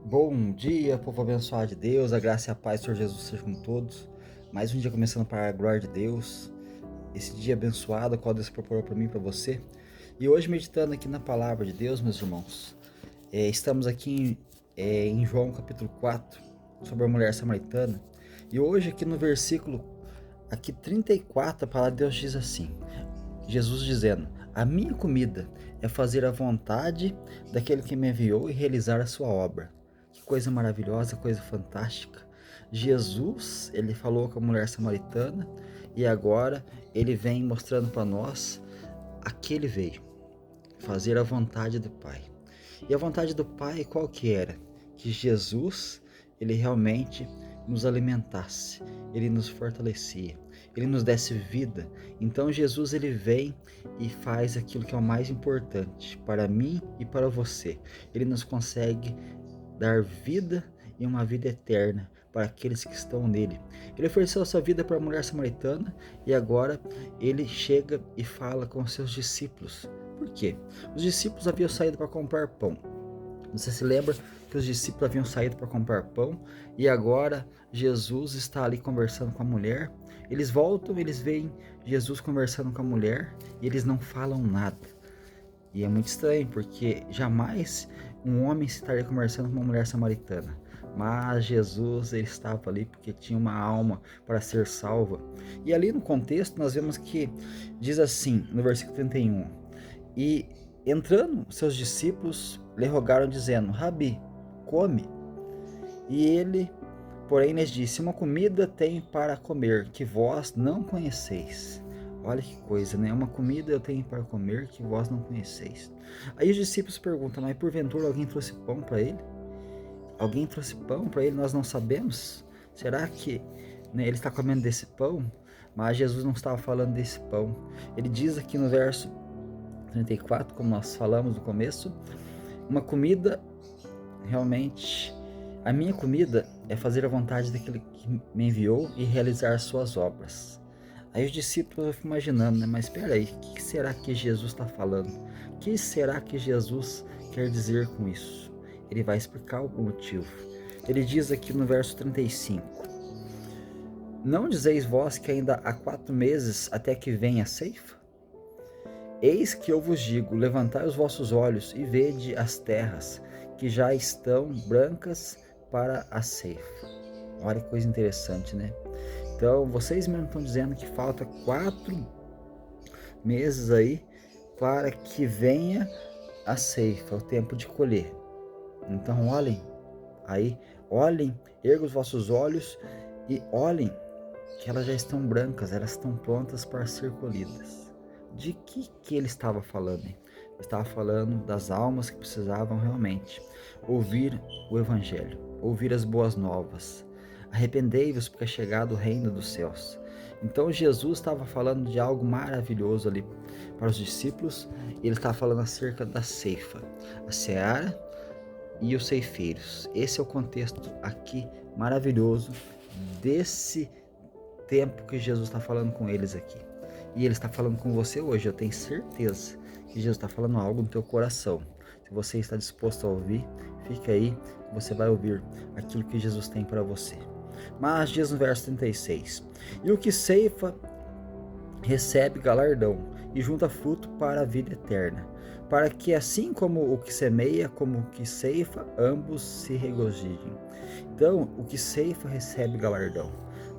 Bom dia, povo abençoado de Deus, a graça e a paz do Senhor Jesus sejam com todos. Mais um dia começando para a glória de Deus. Esse dia abençoado, qual Deus preparou para mim e para você. E hoje, meditando aqui na palavra de Deus, meus irmãos, estamos aqui em João capítulo 4, sobre a mulher samaritana. E hoje, aqui no versículo aqui 34, a palavra de Deus diz assim: Jesus dizendo: A minha comida é fazer a vontade daquele que me enviou e realizar a sua obra. Que coisa maravilhosa, coisa fantástica. Jesus, ele falou com a mulher samaritana e agora ele vem mostrando para nós a que ele veio, fazer a vontade do Pai. E a vontade do Pai qual que era? Que Jesus, ele realmente nos alimentasse, ele nos fortalecia, ele nos desse vida. Então Jesus, ele vem e faz aquilo que é o mais importante para mim e para você. Ele nos consegue dar vida e uma vida eterna para aqueles que estão nele. Ele ofereceu a sua vida para a mulher samaritana e agora ele chega e fala com os seus discípulos. Por quê? Os discípulos haviam saído para comprar pão. Você se lembra que os discípulos haviam saído para comprar pão e agora Jesus está ali conversando com a mulher. Eles voltam, eles veem Jesus conversando com a mulher e eles não falam nada. E é muito estranho, porque jamais um homem estaria conversando com uma mulher samaritana. Mas Jesus, ele estava ali porque tinha uma alma para ser salva. E ali no contexto nós vemos que diz assim, no versículo 31, e entrando seus discípulos lhe rogaram dizendo: Rabi, come. E ele, porém, lhes disse: Uma comida tenho para comer que vós não conheceis. Olha que coisa, né? Uma comida eu tenho para comer que vós não conheceis. Aí os discípulos perguntam: Mas porventura alguém trouxe pão para ele? Alguém trouxe pão para ele? Nós não sabemos? Será que, né, ele está comendo desse pão? Mas Jesus não estava falando desse pão. Ele diz aqui no verso 34, como nós falamos no começo, uma comida realmente. A minha comida é fazer a vontade daquele que me enviou e realizar suas obras. Aí os discípulos ficam imaginando, né? Mas espera aí, o que será que Jesus está falando? O que será que Jesus quer dizer com isso? Ele vai explicar o motivo. Ele diz aqui no verso 35: Não dizeis vós que ainda há 4 meses até que venha a ceifa? Eis que eu vos digo: levantai os vossos olhos e vede as terras, que já estão brancas para a ceifa. Olha que coisa interessante, né? Então, vocês mesmo estão dizendo que falta 4 meses aí para que venha a ceifa, o tempo de colher. Então, olhem aí, olhem, ergam os vossos olhos e olhem que elas já estão brancas, elas estão prontas para ser colhidas. De que ele estava falando? Ele estava falando das almas que precisavam realmente ouvir o Evangelho, ouvir as boas novas. Arrependei-vos porque é chegado o reino dos céus. Então Jesus estava falando de algo maravilhoso ali para os discípulos. Ele estava falando acerca da ceifa, a seara e os ceifeiros. Esse é o contexto aqui maravilhoso desse tempo que Jesus está falando com eles aqui. E ele está falando com você hoje. Eu tenho certeza que Jesus está falando algo no teu coração. Se você está disposto a ouvir, fica aí que você vai ouvir aquilo que Jesus tem para você. Mas diz no verso 36: E o que ceifa recebe galardão e junta fruto para a vida eterna, para que assim como o que semeia como o que ceifa, ambos se regozijem. Então, o que ceifa recebe galardão.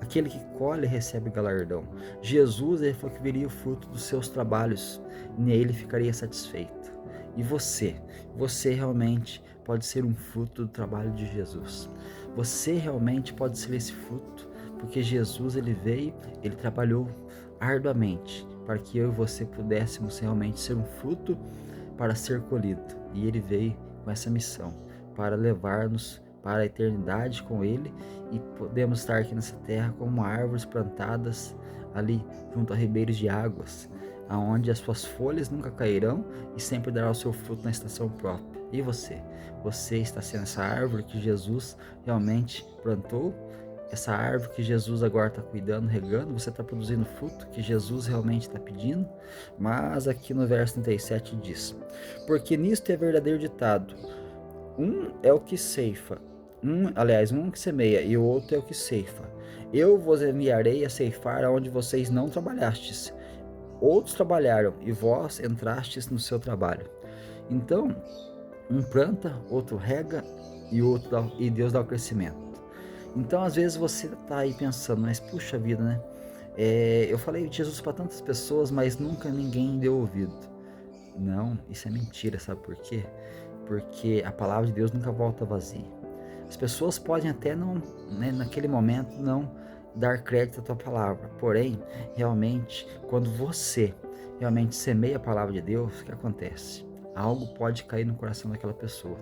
Aquele que colhe recebe galardão. Jesus, ele falou que viria o fruto dos seus trabalhos, e nele ficaria satisfeito. E você realmente pode ser um fruto do trabalho de Jesus. Você realmente pode ser esse fruto, porque Jesus, ele veio, ele trabalhou arduamente para que eu e você pudéssemos realmente ser um fruto para ser colhido. E ele veio com essa missão para levar-nos para a eternidade com ele e podemos estar aqui nessa terra como árvores plantadas ali junto a ribeiros de águas, aonde as suas folhas nunca cairão e sempre dará o seu fruto na estação própria. E você? Você está sendo essa árvore que Jesus realmente plantou? Essa árvore que Jesus agora está cuidando, regando, você está produzindo fruto que Jesus realmente está pedindo? Mas aqui no verso 37 diz: Porque nisto é verdadeiro ditado: Um é o que ceifa, um que semeia e o outro é o que ceifa. Eu vos enviarei a ceifar aonde vocês não trabalhastes. Outros trabalharam e vós entrastes no seu trabalho. Então, um planta, outro rega e Deus dá o crescimento. Então, às vezes você está aí pensando, mas puxa vida, né? Eu falei de Jesus para tantas pessoas, mas nunca ninguém deu ouvido. Não, isso é mentira, sabe por quê? Porque a palavra de Deus nunca volta vazia. As pessoas podem até não, né, naquele momento, não dar crédito à tua palavra. Porém, realmente, quando você realmente semeia a palavra de Deus, o que acontece? Algo pode cair no coração daquela pessoa.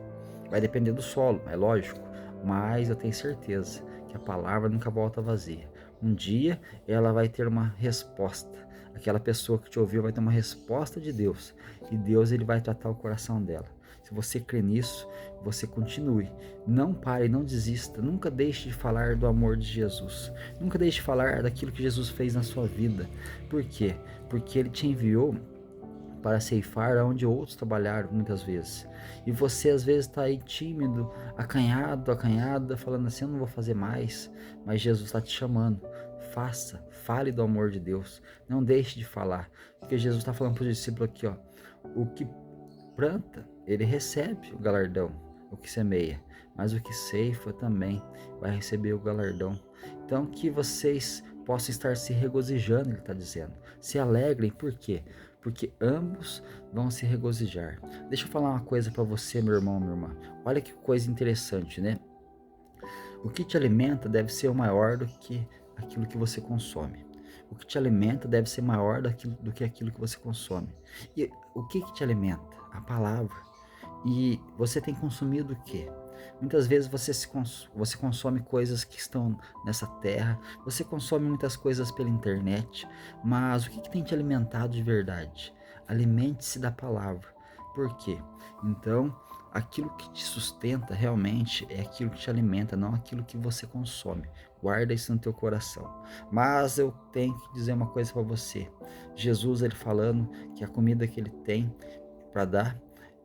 Vai depender do solo, é lógico, mas eu tenho certeza que a palavra nunca volta vazia. Um dia ela vai ter uma resposta. Aquela pessoa que te ouviu vai ter uma resposta de Deus. E Deus ele vai tratar o coração dela. Se você crê nisso, você continue. Não pare, não desista. Nunca deixe de falar do amor de Jesus. Nunca deixe de falar daquilo que Jesus fez na sua vida. Por quê? Porque ele te enviou para ceifar onde outros trabalharam muitas vezes. E você às vezes está aí tímido, acanhado, acanhada, falando assim, eu não vou fazer mais. Mas Jesus está te chamando. Faça, fale do amor de Deus. Não deixe de falar. Porque Jesus está falando para os discípulos aqui, ó. O que planta, ele recebe o galardão, o que semeia, mas o que ceifa também vai receber o galardão. Então que vocês possam estar se regozijando, ele está dizendo. Se alegrem, por quê? Porque ambos vão se regozijar. Deixa eu falar uma coisa para você, meu irmão, minha irmã. Olha que coisa interessante, né? O que te alimenta deve ser maior do que aquilo que você consome. O que te alimenta deve ser maior do que aquilo que você consome. E o que te alimenta? A palavra. E você tem consumido o quê? Muitas vezes você consome coisas que estão nessa terra, você consome muitas coisas pela internet, mas o que tem te alimentado de verdade? Alimente-se da palavra. Por quê? Então, aquilo que te sustenta realmente é aquilo que te alimenta, não aquilo que você consome. Guarda isso no teu coração. Mas eu tenho que dizer uma coisa para você. Jesus, ele falando que a comida que ele tem para dar,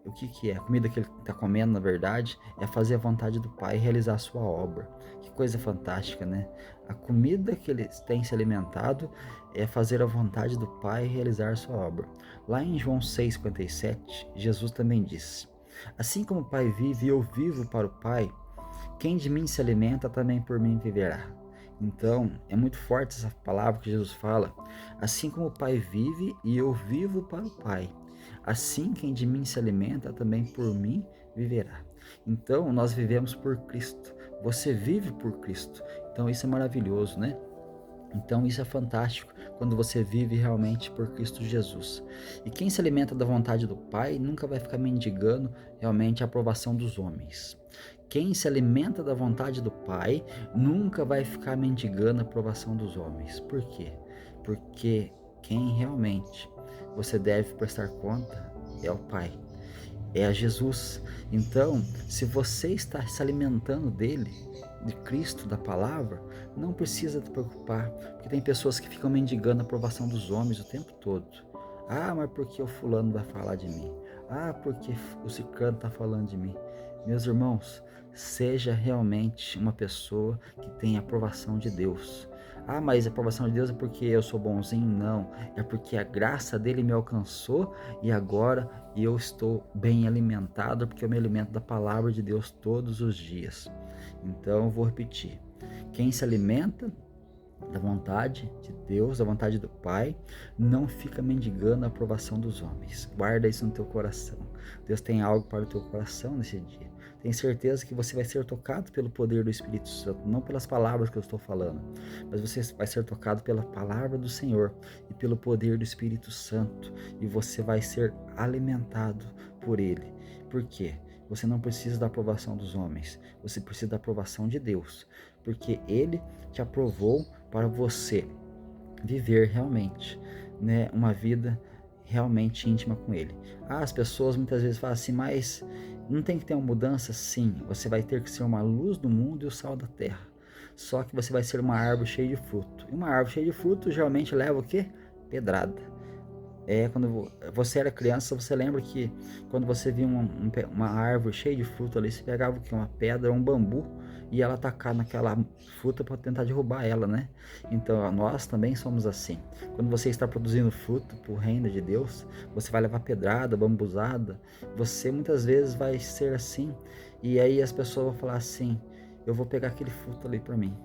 o que é? A comida que ele está comendo, na verdade, é fazer a vontade do Pai e realizar a sua obra. Que coisa fantástica, né? A comida que ele tem se alimentado é fazer a vontade do Pai e realizar a sua obra. Lá em João 6,57, Jesus também disse: assim como o Pai vive e eu vivo para o Pai, quem de mim se alimenta também por mim viverá. Então, é muito forte essa palavra que Jesus fala. Assim como o Pai vive e eu vivo para o Pai, assim quem de mim se alimenta também por mim viverá. Então, nós vivemos por Cristo. Você vive por Cristo. Então, isso é maravilhoso, né? Então isso é fantástico quando você vive realmente por Cristo Jesus. E quem se alimenta da vontade do Pai nunca vai ficar mendigando realmente a aprovação dos homens. Quem se alimenta da vontade do Pai nunca vai ficar mendigando a aprovação dos homens. Por quê? Porque quem realmente você deve prestar conta é o Pai, é a Jesus. Então, se você está se alimentando dele, de Cristo, da palavra, não precisa te preocupar, porque tem pessoas que ficam mendigando a aprovação dos homens o tempo todo. Ah, mas por que o fulano vai falar de mim? Ah, porque o ciclano está falando de mim? Meus irmãos, seja realmente uma pessoa que tem a aprovação de Deus. Ah, mas a aprovação de Deus é porque eu sou bonzinho? Não, é porque a graça dele me alcançou e agora eu estou bem alimentado, porque eu me alimento da palavra de Deus todos os dias. Então eu vou repetir: quem se alimenta da vontade de Deus, da vontade do Pai, não fica mendigando a aprovação dos homens. Guarda isso no teu coração. Deus tem algo para o teu coração nesse dia. Tenho certeza que você vai ser tocado pelo poder do Espírito Santo, não pelas palavras que eu estou falando, mas você vai ser tocado pela palavra do Senhor e pelo poder do Espírito Santo, e você vai ser alimentado por Ele. Por quê? Você não precisa da aprovação dos homens, você precisa da aprovação de Deus, porque Ele te aprovou para você viver realmente, né, uma vida realmente íntima com Ele. As pessoas muitas vezes falam assim, mas não tem que ter uma mudança? Sim, você vai ter que ser uma luz do mundo e o sal da terra. Só que você vai ser uma árvore cheia de fruto. E uma árvore cheia de fruto geralmente leva o quê? Pedrada. Quando você era criança, você lembra que quando você via uma árvore cheia de fruta ali, você pegava o quê? Uma pedra, um bambu, e ela atacar naquela fruta para tentar derrubar ela, né? Então, nós também somos assim. Quando você está produzindo fruto para o reino de Deus, você vai levar pedrada, bambuzada, você muitas vezes vai ser assim, e aí as pessoas vão falar assim: eu vou pegar aquele fruto ali para mim.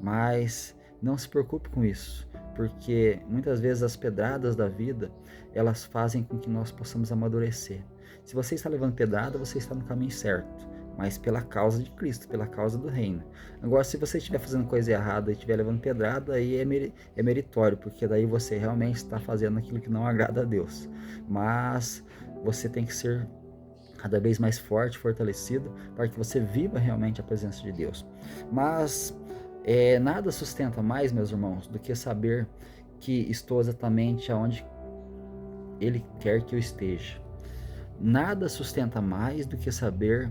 Mas não se preocupe com isso, porque muitas vezes as pedradas da vida, elas fazem com que nós possamos amadurecer. Se você está levando pedrada, você está no caminho certo, mas pela causa de Cristo, pela causa do reino. Agora, se você estiver fazendo coisa errada e estiver levando pedrada, aí é meritório, porque daí você realmente está fazendo aquilo que não agrada a Deus. Mas você tem que ser cada vez mais forte, fortalecido, para que você viva realmente a presença de Deus. Mas nada sustenta mais, meus irmãos, do que saber que estou exatamente aonde Ele quer que eu esteja. Nada sustenta mais do que saber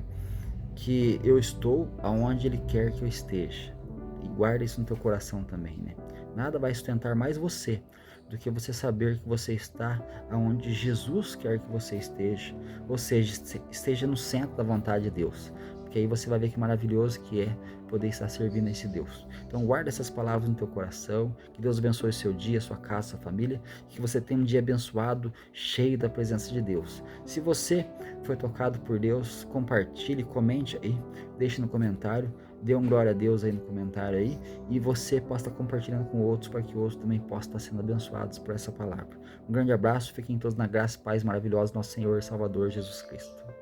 que eu estou aonde Ele quer que eu esteja. E guarda isso no teu coração também, né? Nada vai sustentar mais você do que você saber que você está aonde Jesus quer que você esteja. Ou seja, esteja no centro da vontade de Deus. Porque aí você vai ver que maravilhoso que é poder estar servindo a esse Deus. Então guarda essas palavras no teu coração. Que Deus abençoe o seu dia, sua casa, sua família. Que você tenha um dia abençoado, cheio da presença de Deus. Se você foi tocado por Deus, compartilhe, comente aí, deixe no comentário, dê um glória a Deus aí no comentário aí, e você possa estar compartilhando com outros para que outros também possam estar sendo abençoados por essa palavra. Um grande abraço, fiquem todos na graça e paz maravilhosa do nosso Senhor e Salvador Jesus Cristo.